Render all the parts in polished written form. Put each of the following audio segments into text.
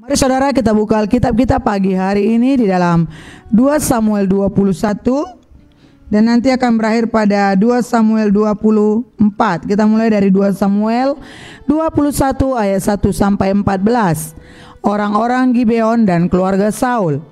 Mari saudara kita buka Alkitab kita pagi hari ini di dalam 2 Samuel 21 dan nanti akan berakhir pada 2 Samuel 24. Kita mulai dari 2 Samuel 21 ayat 1 sampai 14. Orang-orang Gibeon dan keluarga Saul.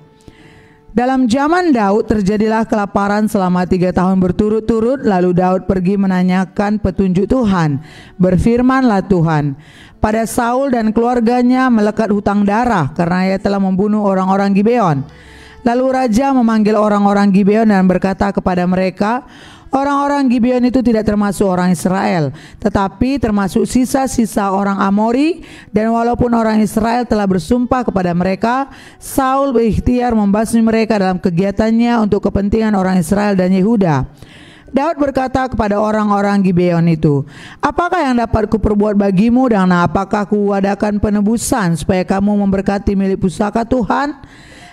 Dalam zaman Daud terjadilah kelaparan selama 3 tahun berturut-turut. Lalu Daud pergi menanyakan petunjuk Tuhan. Berfirmanlah Tuhan, pada Saul dan keluarganya melekat hutang darah karena ia telah membunuh orang-orang Gibeon. Lalu raja memanggil orang-orang Gibeon dan berkata kepada mereka, orang-orang Gibeon itu tidak termasuk orang Israel, tetapi termasuk sisa-sisa orang Amori, dan walaupun orang Israel telah bersumpah kepada mereka, Saul berikhtiar membasmi mereka dalam kegiatannya untuk kepentingan orang Israel dan Yehuda. Daud berkata kepada orang-orang Gibeon itu, apakah yang dapat kuperbuat bagimu dan apakah kuadakan penebusan supaya kamu memberkati milik pusaka Tuhan?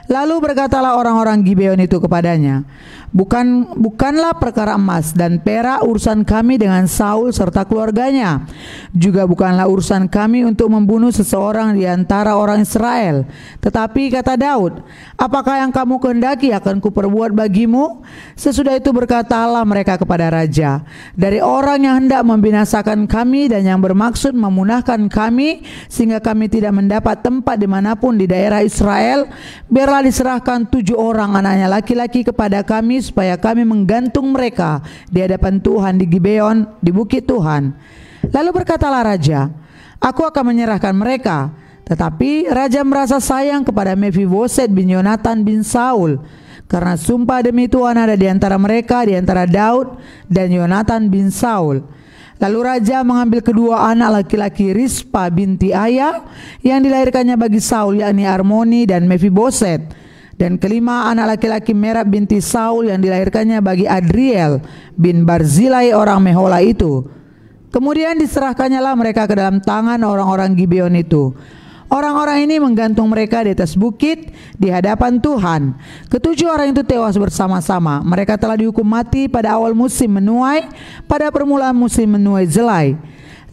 Lalu berkatalah orang-orang Gibeon itu kepadanya, bukanlah perkara emas dan perak urusan kami dengan Saul serta keluarganya, juga bukanlah urusan kami untuk membunuh seseorang di antara orang Israel. Tetapi kata Daud, apakah yang kamu kehendaki akan kuperbuat bagimu? Sesudah itu berkatalah mereka kepada raja, dari orang yang hendak membinasakan kami dan yang bermaksud memunahkan kami sehingga kami tidak mendapat tempat dimanapun di daerah Israel, biarlah diserahkan 7 orang anaknya laki-laki kepada kami supaya kami menggantung mereka di hadapan Tuhan di Gibeon di bukit Tuhan. Lalu berkatalah raja, aku akan menyerahkan mereka. Tetapi raja merasa sayang kepada Mephiboset bin Yonatan bin Saul, karena sumpah demi Tuhan ada di antara mereka, di antara Daud dan Yonatan bin Saul. Lalu raja mengambil kedua anak laki-laki Rispa binti Aya yang dilahirkannya bagi Saul, yakni Armoni dan Mephiboset, dan kelima anak laki-laki Merab binti Saul yang dilahirkannya bagi Adriel bin Barzilai orang Mehola itu. Kemudian diserahkannya lah mereka ke dalam tangan orang-orang Gibeon itu. Orang-orang ini menggantung mereka di atas bukit di hadapan Tuhan. 7 orang itu tewas bersama-sama. Mereka telah dihukum mati pada awal musim menuai, pada permulaan musim menuai jelai.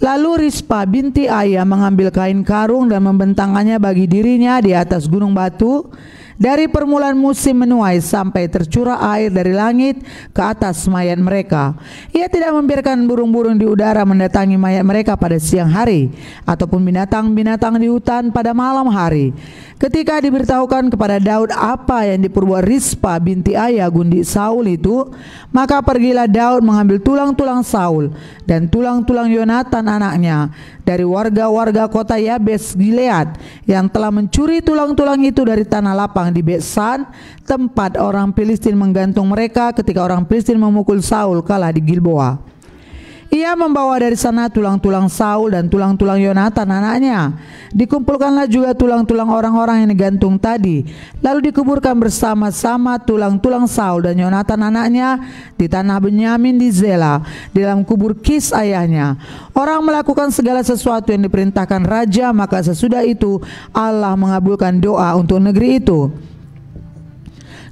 Lalu Rispa binti Aya mengambil kain karung dan membentangkannya bagi dirinya di atas gunung batu, dari permulaan musim menuai sampai tercurah air dari langit ke atas mayat mereka. Ia tidak membiarkan burung-burung di udara mendatangi mayat mereka pada siang hari, ataupun binatang-binatang di hutan pada malam hari. Ketika diberitahukan kepada Daud apa yang diperbuat Rispa binti Aya gundi Saul itu, maka pergilah Daud mengambil tulang-tulang Saul dan tulang-tulang Yonatan anaknya dari warga-warga kota Yabes Gilead yang telah mencuri tulang-tulang itu dari tanah lapang di Betsan, tempat orang Filistin menggantung mereka ketika orang Filistin memukul Saul kalah di Gilboa. Ia membawa dari sana tulang-tulang Saul dan tulang-tulang Yonatan anaknya. Dikumpulkanlah juga tulang-tulang orang-orang yang digantung tadi, lalu dikuburkan bersama-sama tulang-tulang Saul dan Yonatan anaknya di tanah Benyamin di Zela, di dalam kubur Kis ayahnya. Orang melakukan segala sesuatu yang diperintahkan raja, maka sesudah itu Allah mengabulkan doa untuk negeri itu.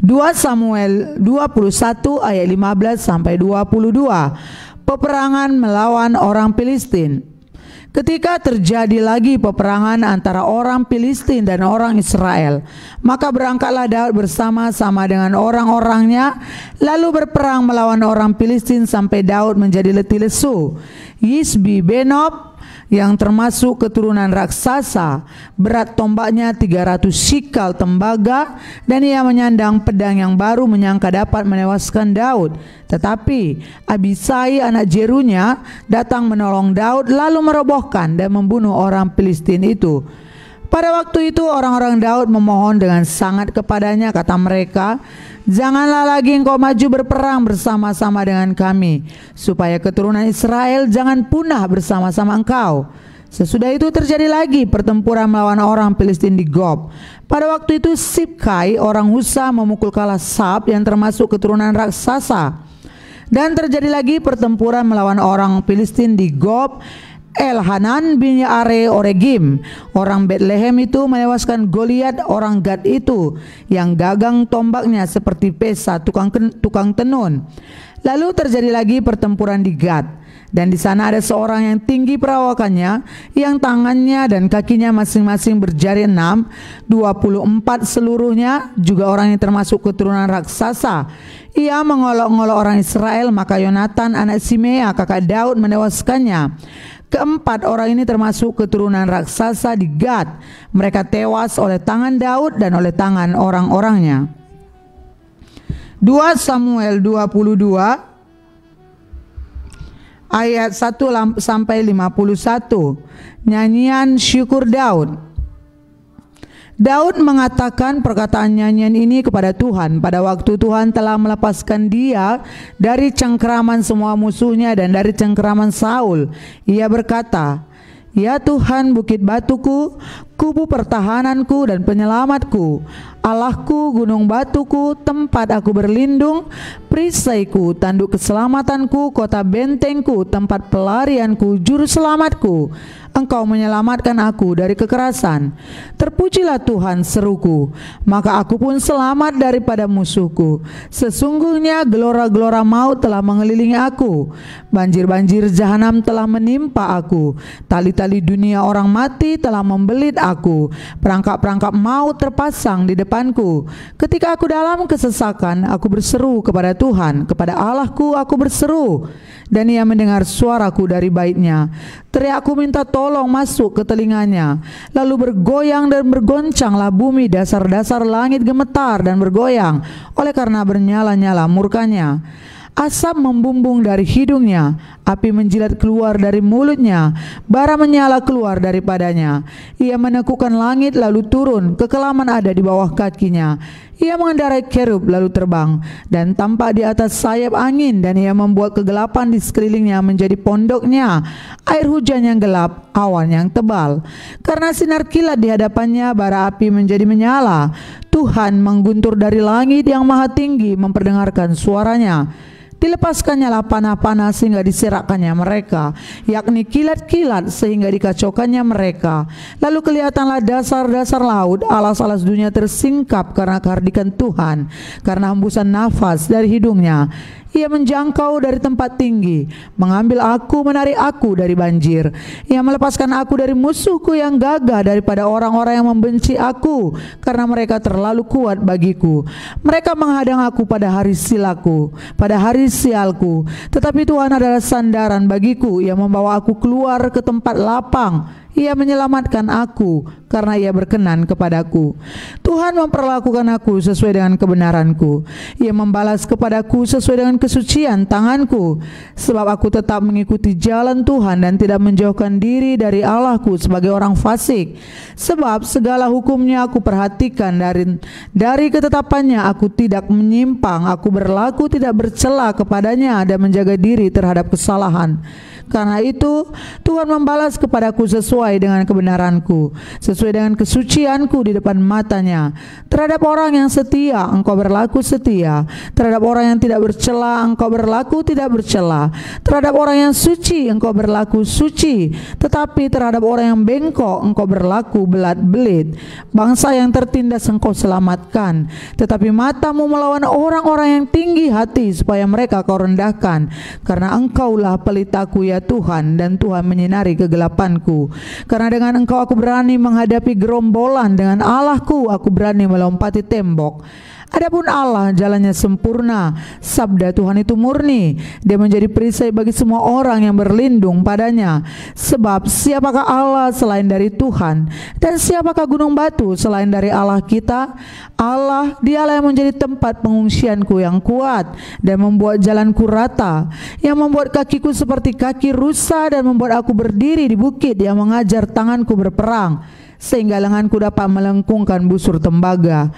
2 Samuel 21 ayat 15 sampai 22. Peperangan melawan orang Filistin. Ketika terjadi lagi peperangan antara orang Filistin dan orang Israel, maka berangkatlah Daud bersama-sama dengan orang-orangnya, lalu berperang melawan orang Filistin sampai Daud menjadi letih lesu. Yisbi Benob yang termasuk keturunan raksasa, berat tombaknya 300 sikal tembaga, dan ia menyandang pedang yang baru menyangka dapat menewaskan Daud. Tetapi Abisai anak Jerunya datang menolong Daud, lalu merobohkan dan membunuh orang Filistin itu. Pada waktu itu orang-orang Daud memohon dengan sangat kepadanya, kata mereka, janganlah lagi engkau maju berperang bersama-sama dengan kami, supaya keturunan Israel jangan punah bersama-sama engkau. Sesudah itu terjadi lagi pertempuran melawan orang Filistin di Gob. Pada waktu itu Sibkai orang Husa memukul kalah Sab yang termasuk keturunan raksasa. Dan terjadi lagi pertempuran melawan orang Filistin di Gob. Elhanan bin Yaare Oregim orang Betlehem itu menewaskan Goliat orang Gad itu yang gagang tombaknya seperti pesa tukang tenun. Lalu terjadi lagi pertempuran di Gad. Dan di sana ada seorang yang tinggi perawakannya, yang tangannya dan kakinya masing-masing berjari 6, 24 seluruhnya, juga orang yang termasuk keturunan raksasa. Ia mengolok-olok orang Israel, maka Yonatan anak Simea kakak Daud menewaskannya. Keempat orang ini termasuk keturunan raksasa di Gad. Mereka tewas oleh tangan Daud dan oleh tangan orang-orangnya. 2 Samuel 22 ayat 1 sampai 51. Nyanyian syukur Daud. Daud mengatakan perkataan nyanyian ini kepada Tuhan pada waktu Tuhan telah melepaskan dia dari cengkeraman semua musuhnya dan dari cengkeraman Saul. Ia berkata, "Ya Tuhan, bukit batuku, kubu pertahananku dan penyelamatku, Allahku, gunung batuku, tempat aku berlindung, perisaiku, tanduk keselamatanku, kota bentengku, tempat pelarianku, juru selamatku. Engkau menyelamatkan aku dari kekerasan. Terpujilah Tuhan, seruku, maka aku pun selamat daripada musuhku. Sesungguhnya gelora-gelora maut telah mengelilingi aku, banjir-banjir jahanam telah menimpa aku, tali-tali dunia orang mati telah membelit aku, perangkap-perangkap maut terpasang di depanku. Ketika aku dalam kesesakan, aku berseru kepada Tuhan, kepada Allahku aku berseru, dan Ia mendengar suaraku dari baitnya. Teriakku minta tolong masuk ke telinganya. Lalu bergoyang dan bergoncanglah bumi, dasar-dasar langit gemetar dan bergoyang oleh karena bernyala-nyala murkanya. Asap membumbung dari hidungnya, api menjilat keluar dari mulutnya, bara menyala keluar daripadanya. Ia menekukkan langit lalu turun, kekelaman ada di bawah kakinya. Ia mengendarai kerub lalu terbang dan tampak di atas sayap angin, dan ia membuat kegelapan di sekelilingnya menjadi pondoknya, air hujan yang gelap, awan yang tebal. Karena sinar kilat di hadapannya, bara api menjadi menyala. Tuhan mengguntur dari langit yang maha tinggi memperdengarkan suaranya. Dilepaskannya lah panah-panah sehingga diserakkannya mereka, yakni kilat-kilat sehingga dikacaukannya mereka. Lalu kelihatanlah dasar-dasar laut, alas-alas dunia tersingkap karena kehardikan Tuhan, karena hembusan nafas dari hidungnya. Ia menjangkau dari tempat tinggi, mengambil aku, menarik aku dari banjir. Ia melepaskan aku dari musuhku yang gagah, daripada orang-orang yang membenci aku, karena mereka terlalu kuat bagiku. Mereka menghadang aku pada hari silaku, pada hari sialku. Tetapi Tuhan adalah sandaran bagiku. Ia membawa aku keluar ke tempat lapang. Ia menyelamatkan aku karena Ia berkenan kepadaku. Tuhan memperlakukan aku sesuai dengan kebenaranku. Ia membalas kepadaku sesuai dengan kesucian tanganku. Sebab aku tetap mengikuti jalan Tuhan dan tidak menjauhkan diri dari Allahku sebagai orang fasik. Sebab segala hukumnya aku perhatikan, dari ketetapannya aku tidak menyimpang. Aku berlaku tidak bercela kepadanya dan menjaga diri terhadap kesalahan. Karena itu Tuhan membalas kepadaku sesuai dengan kebenaranku, sesuai dengan kesucianku di depan matanya. Terhadap orang yang setia engkau berlaku setia, terhadap orang yang tidak bercela engkau berlaku tidak bercela, terhadap orang yang suci engkau berlaku suci, tetapi terhadap orang yang bengkok engkau berlaku belat-belit. Bangsa yang tertindas engkau selamatkan, tetapi matamu melawan orang-orang yang tinggi hati supaya mereka kau rendahkan. Karena engkaulah pelitaku ya Tuhan, dan Tuhan menyinari kegelapanku. Karena dengan engkau aku berani menghadapi gerombolan, dengan Allahku aku berani melompati tembok. Adapun Allah jalannya sempurna, sabda Tuhan itu murni. Dia menjadi perisai bagi semua orang yang berlindung padanya. Sebab siapakah Allah selain dari Tuhan? Dan siapakah gunung batu selain dari Allah kita? Allah, Dialah yang menjadi tempat pengungsianku yang kuat, dan membuat jalanku rata, yang membuat kakiku seperti kaki rusa, dan membuat aku berdiri di bukit, yang mengajar tanganku berperang, sehingga lenganku dapat melengkungkan busur tembaga.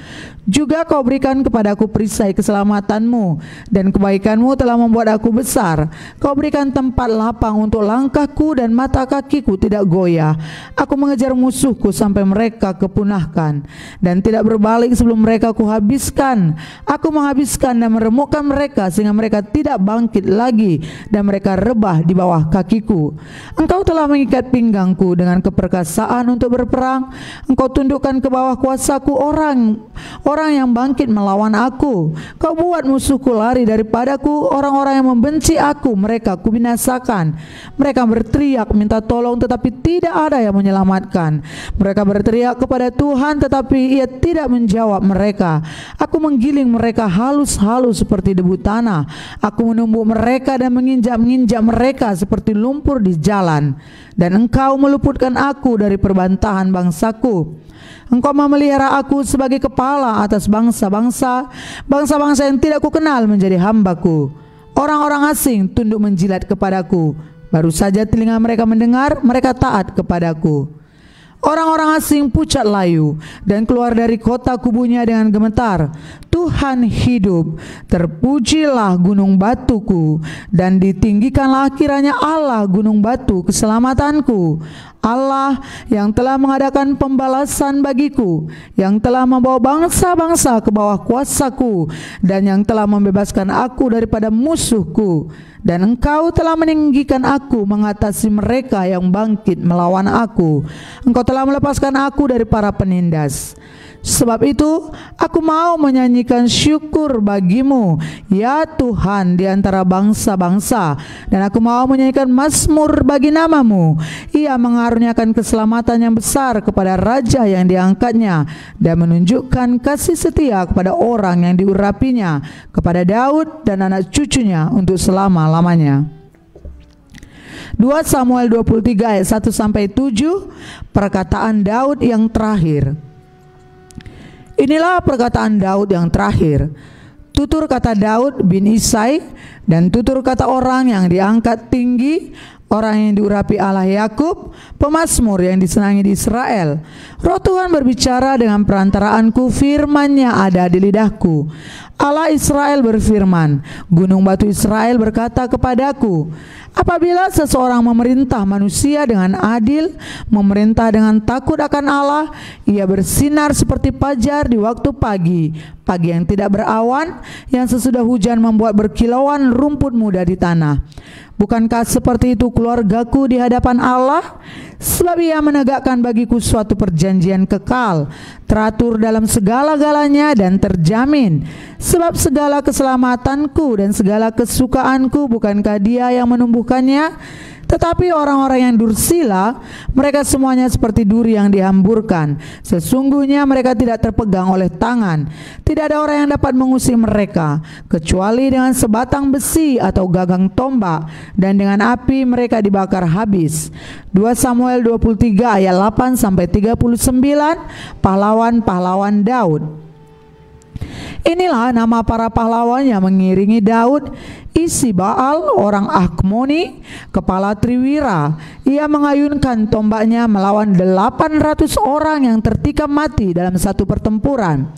Juga kau berikan kepadaku perisai keselamatanmu, dan kebaikanmu telah membuat aku besar. Kau berikan tempat lapang untuk langkahku, dan mata kakiku tidak goyah. Aku mengejar musuhku sampai mereka kepunahkan, dan tidak berbalik sebelum mereka kuhabiskan. Aku menghabiskan dan meremukkan mereka sehingga mereka tidak bangkit lagi, dan mereka rebah di bawah kakiku. Engkau telah mengikat pinggangku dengan keperkasaan untuk berperang. Engkau tundukkan ke bawah kuasaku orang yang bangkit melawan aku. Kau buat musuhku lari daripadaku, orang-orang yang membenci aku, mereka kubinasakan. Mereka berteriak minta tolong, tetapi tidak ada yang menyelamatkan. Mereka berteriak kepada Tuhan, tetapi Ia tidak menjawab mereka. Aku menggiling mereka halus-halus seperti debu tanah. Aku menumbuk mereka dan menginjak-injak mereka seperti lumpur di jalan. Dan Engkau meluputkan aku dari perbantahan bangsaku. Engkau memelihara aku sebagai kepala atas bangsa-bangsa, bangsa-bangsa yang tidak kukenal menjadi hambaku. Orang-orang asing tunduk menjilat kepadaku. Baru saja telinga mereka mendengar, mereka taat kepadaku. Orang-orang asing pucat layu dan keluar dari kota kubunya dengan gemetar. Tuhan hidup, terpujilah gunung batuku, dan ditinggikanlah kiranya Allah gunung batu keselamatanku. Allah yang telah mengadakan pembalasan bagiku, yang telah membawa bangsa-bangsa ke bawah kuasaku, dan yang telah membebaskan aku daripada musuhku. Dan Engkau telah meninggikan aku mengatasi mereka yang bangkit melawan aku. Engkau telah melepaskan aku dari para penindas. Sebab itu aku mau menyanyikan syukur bagimu, ya Tuhan, di antara bangsa-bangsa. Dan aku mau menyanyikan mazmur bagi namamu. Ia mengaruniakan keselamatan yang besar kepada raja yang diangkatnya, dan menunjukkan kasih setia kepada orang yang diurapinya, kepada Daud dan anak cucunya untuk selama-lamanya. 2 Samuel 23 ayat 1-7, perkataan Daud yang terakhir. Inilah perkataan Daud yang terakhir. Tutur kata Daud bin Isai, dan tutur kata orang yang diangkat tinggi, orang yang diurapi Allah Yakub, pemazmur yang disenangi di Israel. Roh Tuhan berbicara dengan perantaraanku, firman-Nya ada di lidahku. Allah Israel berfirman, gunung batu Israel berkata kepadaku, apabila seseorang memerintah manusia dengan adil, memerintah dengan takut akan Allah, ia bersinar seperti fajar di waktu pagi, pagi yang tidak berawan, yang sesudah hujan membuat berkilauan rumput muda di tanah. Bukankah seperti itu keluargaku di hadapan Allah? Sebab Ia menegakkan bagiku suatu perjanjian kekal, teratur dalam segala-galanya dan terjamin. Sebab segala keselamatanku dan segala kesukaanku bukankah Dia yang menumbuhkannya? Tetapi orang-orang yang dursila, mereka semuanya seperti duri yang dihamburkan. Sesungguhnya mereka tidak terpegang oleh tangan. Tidak ada orang yang dapat mengusir mereka, kecuali dengan sebatang besi atau gagang tombak, dan dengan api mereka dibakar habis. 2 Samuel 23 ayat 8-39, pahlawan-pahlawan Daud. Inilah nama para pahlawan yang mengiringi Daud. Isibaal orang Akmoni, kepala Triwira. Ia mengayunkan tombaknya melawan 800 orang yang tertikam mati dalam satu pertempuran.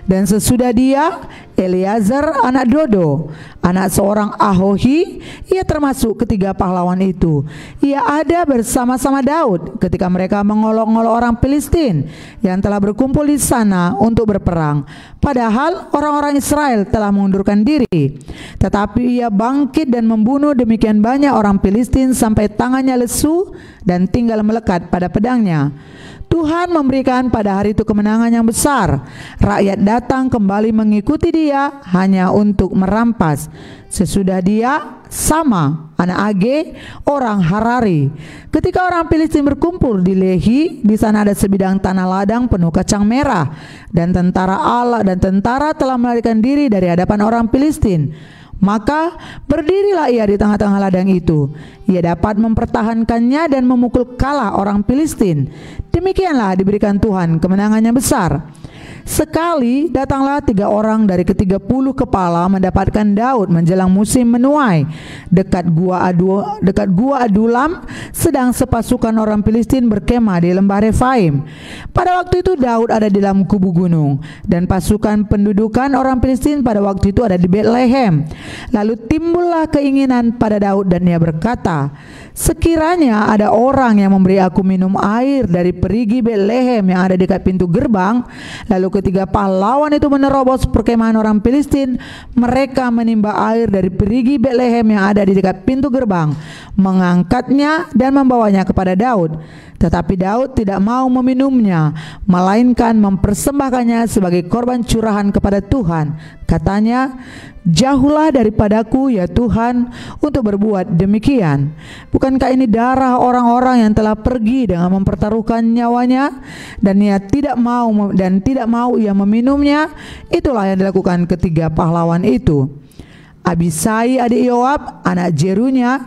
Dan sesudah dia, Eleazar anak Dodo, anak seorang Ahohi, ia termasuk ketiga pahlawan itu. Ia ada bersama-sama Daud ketika mereka mengolok-olok orang Filistin yang telah berkumpul di sana untuk berperang. Padahal orang-orang Israel telah mengundurkan diri. Tetapi ia bangkit dan membunuh demikian banyak orang Filistin sampai tangannya lesu dan tinggal melekat pada pedangnya. Tuhan memberikan pada hari itu kemenangan yang besar. Rakyat datang kembali mengikuti dia hanya untuk merampas. Sesudah dia, Sama anak Age orang Harari. Ketika orang Filistin berkumpul di Lehi, di sana ada sebidang tanah ladang penuh kacang merah, dan tentara Allah dan tentara telah melarikan diri dari hadapan orang Filistin. Maka berdirilah ia di tengah-tengah ladang itu. Ia dapat mempertahankannya dan memukul kalah orang Filistin. Demikianlah diberikan Tuhan kemenangannya besar. Sekali datanglah 3 orang dari ke-30 kepala mendapatkan Daud menjelang musim menuai dekat gua Adulam, sedang sepasukan orang Filistin berkemah di lembah Refaim. Pada waktu itu Daud ada di dalam kubu gunung, dan pasukan pendudukan orang Filistin pada waktu itu ada di Betlehem. Lalu timbullah keinginan pada Daud, dan ia berkata, sekiranya ada orang yang memberi aku minum air dari perigi Betlehem yang ada dekat pintu gerbang, lalu ketiga pahlawan itu menerobos perkemahan orang Filistin, mereka menimba air dari perigi Betlehem yang ada di dekat pintu gerbang, mengangkatnya dan membawanya kepada Daud. Tetapi Daud tidak mau meminumnya, melainkan mempersembahkannya sebagai korban curahan kepada Tuhan. Katanya, "Jauhlah daripadaku ya Tuhan untuk berbuat demikian. Bukankah ini darah orang-orang yang telah pergi dengan mempertaruhkan nyawanya, dan tidak mau ia meminumnya?" Itulah yang dilakukan ketiga pahlawan itu. Abisai adik Yoab, anak Jerunya,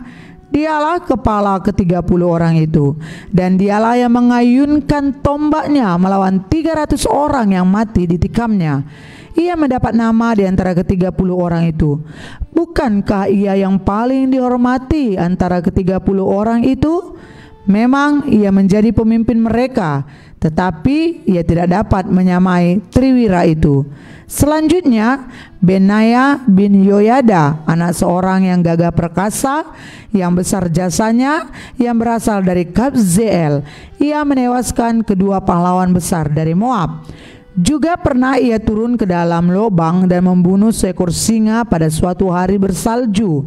dialah kepala ke-30 orang itu, dan dialah yang mengayunkan tombaknya melawan 300 orang yang mati ditikamnya. Ia mendapat nama di antara ke-30 orang itu. Bukankah ia yang paling dihormati antara ke-30 orang itu? Memang ia menjadi pemimpin mereka, tetapi ia tidak dapat menyamai triwira itu. Selanjutnya, Benaya bin Yoyada, anak seorang yang gagah perkasa, yang besar jasanya, yang berasal dari Kabzeel. Ia menewaskan kedua pahlawan besar dari Moab. Juga pernah ia turun ke dalam lubang dan membunuh seekor singa pada suatu hari bersalju.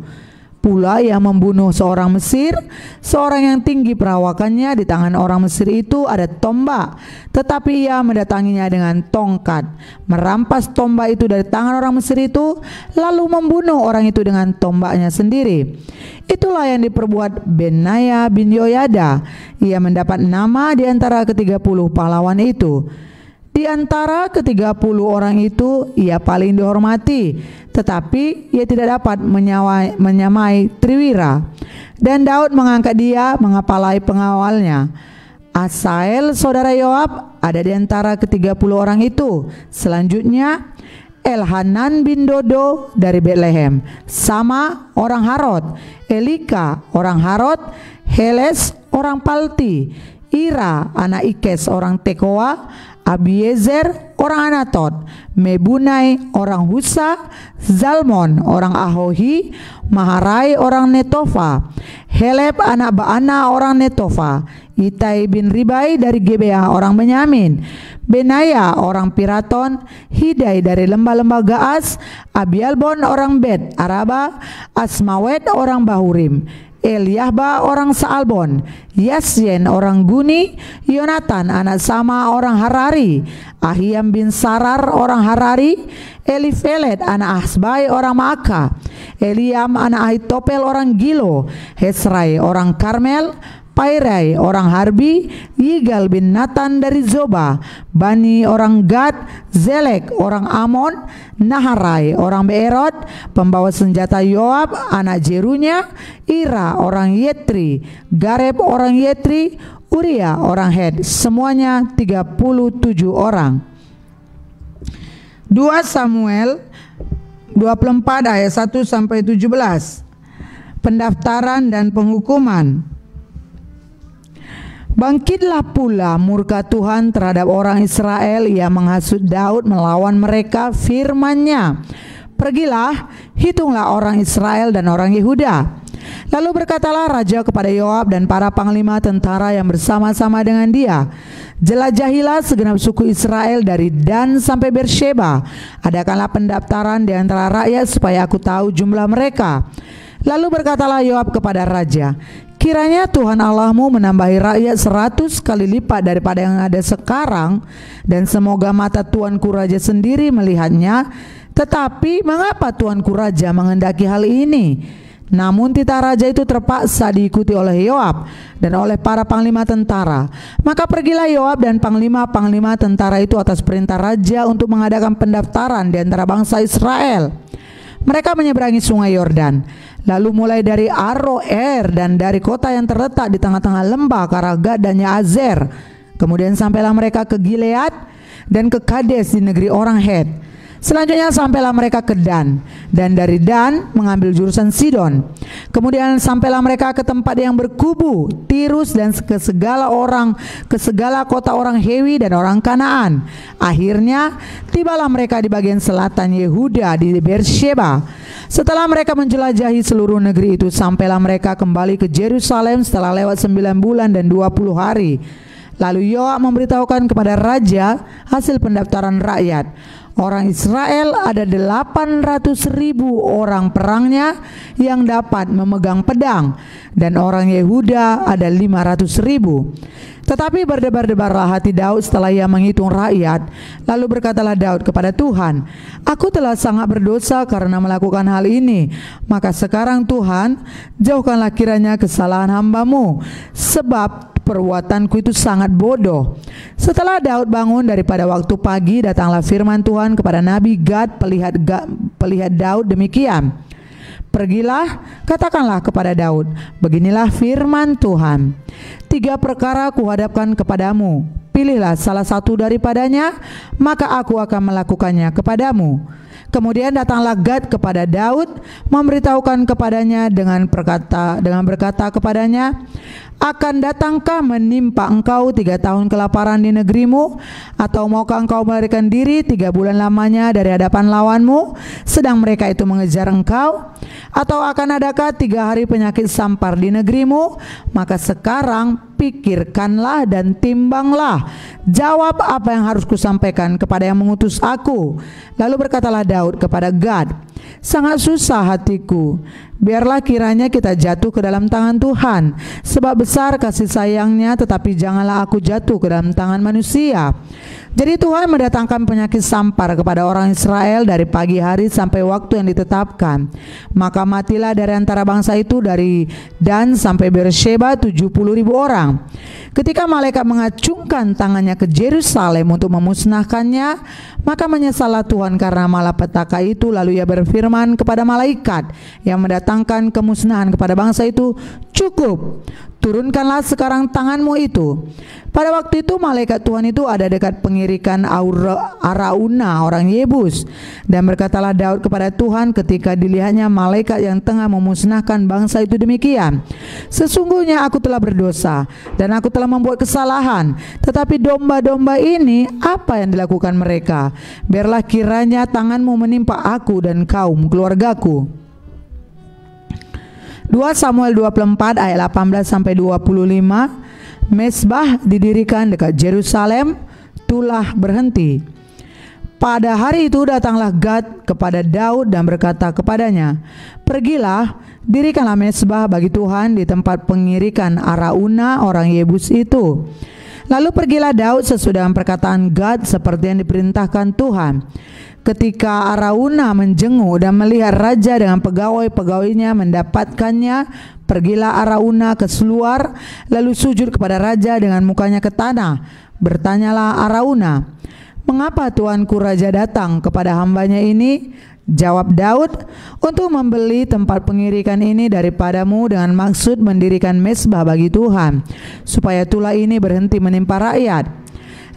Pula ia membunuh seorang Mesir, seorang yang tinggi perawakannya. Di tangan orang Mesir itu ada tombak, tetapi ia mendatanginya dengan tongkat, merampas tombak itu dari tangan orang Mesir itu, lalu membunuh orang itu dengan tombaknya sendiri. Itulah yang diperbuat Benaya bin Yoyada. Ia mendapat nama di antara ke-30 pahlawan itu. Di antara ke-30 orang itu ia paling dihormati, tetapi ia tidak dapat menyamai triwira. Dan Daud mengangkat dia mengepalai pengawalnya. Asael saudara Yoab ada di antara ke-30 orang itu. Selanjutnya Elhanan bin Dodo dari Betlehem, Sama orang Harod, Elika orang Harod, Heles orang Palti, Ira anak Ikes orang Tekoa, Abiezer orang Anatot, Mebunai orang Husa, Zalmon orang Ahohi, Maharai orang Netofa, Heleb anak Baana orang Netofa, Itai bin Ribai dari Gebea orang Benyamin, Benaya orang Piraton, Hidai dari lembah-lembah Gaas, Abialbon orang Bet Araba, Asmawet orang Bahurim, Eliahba orang Saalbon, Yasyen orang Guni, Yonatan anak Sama orang Harari, Ahiam bin Sarar orang Harari, Elifelet anak Asbai orang Maaka, Eliam anak Ahitopel orang Gilo, Hesrai orang Karmel, Pairai orang Harbi, Yigal bin Natan dari Zoba, Bani orang Gad, Zelek orang Amon, Naharai orang Beerot, pembawa senjata Yoab anak Jerunya, Ira orang Yetri, Gareb orang Yetri, Uria orang Het, semuanya 37 orang. 2 Samuel 24 ayat 1 sampai 17. Pendaftaran dan penghukuman. Bangkitlah pula murka Tuhan terhadap orang Israel. Ia menghasut Daud melawan mereka, firman-Nya, "Pergilah, hitunglah orang Israel dan orang Yehuda." Lalu berkatalah raja kepada Yoab dan para panglima tentara yang bersama-sama dengan dia, "Jelajahilah segenap suku Israel dari Dan sampai Beersheba. Adakanlah pendaftaran di antara rakyat supaya aku tahu jumlah mereka." Lalu berkatalah Yoab kepada raja, "Kiranya Tuhan Allahmu menambahi rakyat 100 kali lipat daripada yang ada sekarang, dan semoga mata tuanku raja sendiri melihatnya. Tetapi mengapa tuanku raja menghendaki hal ini?" Namun titah raja itu terpaksa diikuti oleh Yoab dan oleh para panglima tentara. Maka pergilah Yoab dan panglima-panglima tentara itu atas perintah raja untuk mengadakan pendaftaran di antara bangsa Israel. Mereka menyeberangi sungai Yordan, lalu mulai dari Aroer dan dari kota yang terletak di tengah-tengah lembah Karagad dan Yazer. Kemudian sampailah mereka ke Gilead dan ke Kades di negeri orang Het. Selanjutnya sampailah mereka ke Dan, dan dari Dan mengambil jurusan Sidon. Kemudian sampailah mereka ke tempat yang berkubu, Tirus, dan ke segala kota orang Hewi dan orang Kanaan. Akhirnya tibalah mereka di bagian selatan Yehuda di Beersheba. Setelah mereka menjelajahi seluruh negeri itu, sampailah mereka kembali ke Yerusalem setelah lewat 9 bulan dan 20 hari. Lalu Yoab memberitahukan kepada raja hasil pendaftaran rakyat. Orang Israel ada 800.000 orang perangnya yang dapat memegang pedang, dan orang Yehuda ada 500.000. Tetapi berdebar-debarlah hati Daud setelah ia menghitung rakyat. Lalu berkatalah Daud kepada Tuhan, "Aku telah sangat berdosa karena melakukan hal ini. Maka sekarang Tuhan, jauhkanlah kiranya kesalahan hamba-Mu, sebab perbuatanku itu sangat bodoh." Setelah Daud bangun daripada waktu pagi, datanglah firman Tuhan kepada Nabi Gad pelihat Daud demikian, "Pergilah, katakanlah kepada Daud, beginilah firman Tuhan, 3 perkara kuhadapkan kepadamu. Pilihlah salah satu daripadanya, maka aku akan melakukannya kepadamu." Kemudian datanglah Gad kepada Daud, memberitahukan kepadanya dengan berkata kepadanya, "Akan datangkah menimpa engkau 3 tahun kelaparan di negerimu? Atau maukah engkau melarikan diri 3 bulan lamanya dari hadapan lawanmu, sedang mereka itu mengejar engkau? Atau akan adakah 3 hari penyakit sampar di negerimu? Maka sekarang pikirkanlah dan timbanglah. Jawab apa yang harus kusampaikan kepada yang mengutus aku." Lalu berkatalah Daud kepada Gad, "Sangat susah hatiku. Biarlah kiranya kita jatuh ke dalam tangan Tuhan, sebab besar kasih sayangnya, tetapi janganlah aku jatuh ke dalam tangan manusia." Jadi Tuhan mendatangkan penyakit sampar kepada orang Israel dari pagi hari sampai waktu yang ditetapkan. Maka matilah dari antara bangsa itu dari Dan sampai Beersheba 70.000 orang. Ketika malaikat mengacungkan tangannya ke Yerusalem untuk memusnahkannya, maka menyesallah Tuhan karena malapetaka itu. Lalu ia berfirman kepada malaikat yang mendatangkan kemusnahan kepada bangsa itu, "Cukup, turunkanlah sekarang tanganmu itu." Pada waktu itu malaikat Tuhan itu ada dekat pengirikan Arauna orang Yebus. Dan berkatalah Daud kepada Tuhan ketika dilihatnya malaikat yang tengah memusnahkan bangsa itu demikian, "Sesungguhnya aku telah berdosa dan aku telah membuat kesalahan. Tetapi domba-domba ini, apa yang dilakukan mereka? Biarlah kiranya tanganmu menimpa aku dan kaum keluargaku." 2 Samuel 24 ayat 18 sampai 25. Mezbah didirikan dekat Yerusalem, tulah berhenti. Pada hari itu datanglah Gad kepada Daud dan berkata kepadanya, "Pergilah, dirikanlah mezbah bagi Tuhan di tempat pengirikan Arauna orang Yebus itu." Lalu pergilah Daud sesudah perkataan Gad seperti yang diperintahkan Tuhan. Ketika Arauna menjenguk dan melihat raja dengan pegawai-pegawainya mendapatkannya, pergilah Arauna keluar lalu sujud kepada raja dengan mukanya ke tanah. Bertanyalah Arauna, "Mengapa tuanku raja datang kepada hambanya ini?" Jawab Daud, "Untuk membeli tempat pengirikan ini daripadamu dengan maksud mendirikan mezbah bagi Tuhan, supaya tulah ini berhenti menimpa rakyat."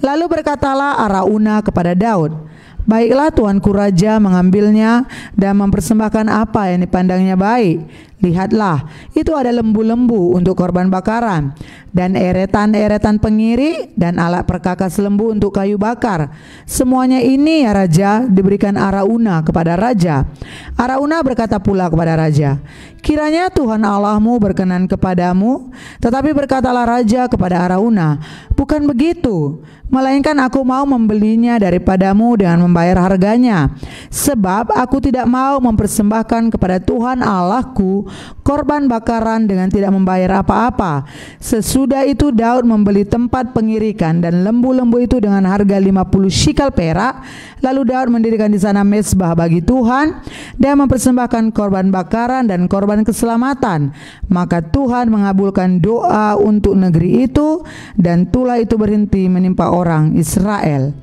Lalu berkatalah Arauna kepada Daud, "Baiklah tuanku raja mengambilnya dan mempersembahkan apa yang dipandangnya baik. Lihatlah, itu ada lembu-lembu untuk korban bakaran, dan eretan-eretan pengiri, dan alat perkakas lembu untuk kayu bakar. Semuanya ini ya raja diberikan Arauna kepada raja." Arauna berkata pula kepada raja, "Kiranya Tuhan Allahmu berkenan kepadamu." Tetapi berkatalah raja kepada Arauna, "Bukan begitu, melainkan aku mau membelinya daripadamu dengan membayar harganya, sebab aku tidak mau mempersembahkan kepada Tuhan Allahku korban bakaran dengan tidak membayar apa-apa." Sesudah itu Daud membeli tempat pengirikan dan lembu-lembu itu dengan harga 50 shikal perak. Lalu Daud mendirikan di sana mezbah bagi Tuhan dan mempersembahkan korban bakaran dan korban keselamatan. Maka Tuhan mengabulkan doa untuk negeri itu, dan tulah itu berhenti menimpa orang Israel.